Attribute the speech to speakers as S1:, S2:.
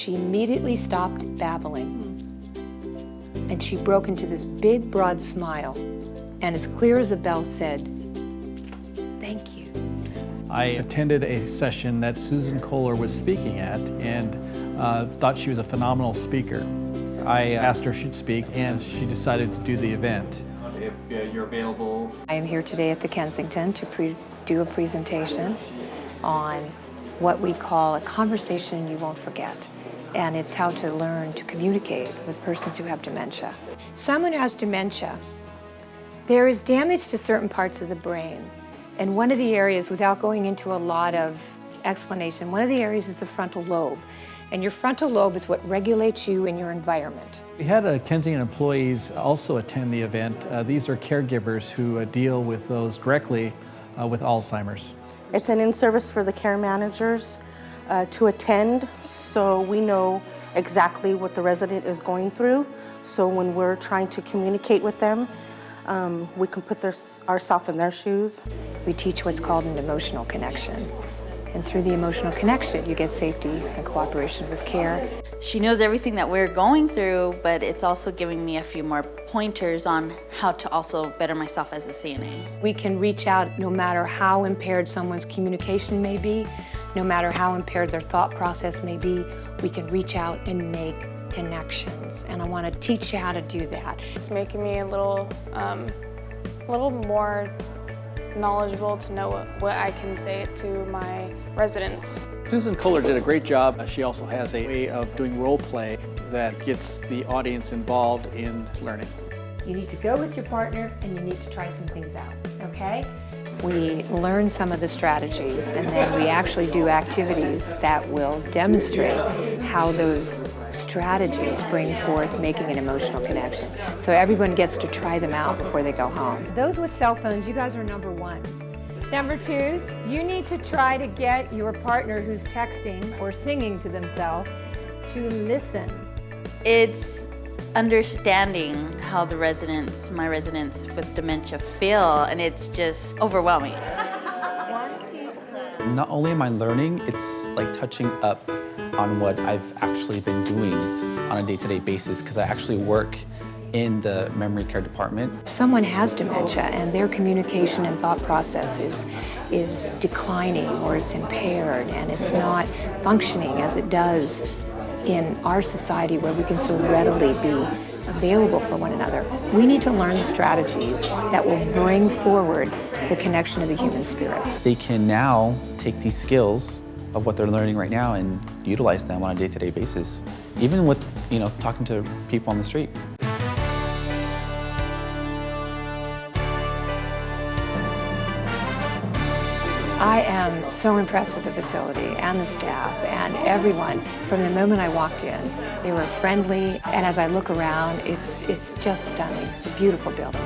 S1: she immediately stopped babbling. And she broke into this big, broad smile, and as clear as a bell said, "Thank you."
S2: I attended a session that Susan Kohler was speaking at and thought she was a phenomenal speaker. I asked her if she'd speak, and she decided to do the event. If you're available.
S1: I am here today at the Kensington to do a presentation on what we call a conversation you won't forget. And it's how to learn to communicate with persons who have dementia. Someone who has dementia, there is damage to certain parts of the brain. And one of the areas, without going into a lot of explanation, one of the areas is the frontal lobe. And your frontal lobe is what regulates you in your environment.
S2: We had Kensington employees also attend the event. These are caregivers who deal with those directly with Alzheimer's.
S3: It's an in-service for the care managers to attend, so we know exactly what the resident is going through. So when we're trying to communicate with them, we can put ourselves in their shoes.
S1: We teach what's called an emotional connection. And through the emotional connection, you get safety and cooperation with care.
S4: She knows everything that we're going through, but it's also giving me a few more pointers on how to also better myself as a CNA.
S1: We can reach out no matter how impaired someone's communication may be, no matter how impaired their thought process may be, we can reach out and make connections. And I want to teach you how to do that.
S5: It's making me a little more knowledgeable to know what I can say to my residents.
S2: Susan Kohler did a great job. She also has a way of doing role play that gets the audience involved in learning.
S1: You need to go with your partner and you need to try some things out, okay? We learn some of the strategies and then we actually do activities that will demonstrate how those strategies bring forth making an emotional connection. So everyone gets to try them out before they go home. Those with cell phones, you guys are number ones. Number twos, you need to try to get your partner who's texting or singing to themselves to listen.
S4: It's understanding how my residents with dementia feel, and it's just overwhelming.
S6: Not only am I learning, it's like touching up on what I've actually been doing on a day-to-day basis, because I actually work in the memory care department.
S1: If someone has dementia and their communication and thought process is declining or it's impaired and it's not functioning as it does in our society where we can so readily be available for one another, we need to learn strategies that will bring forward the connection of the human spirit.
S6: They can now take these skills of what they're learning right now and utilize them on a day-to-day basis, even with talking to people on the street.
S1: I am so impressed with the facility and the staff and everyone. From the moment I walked in, they were friendly, and as I look around, it's just stunning. It's a beautiful building.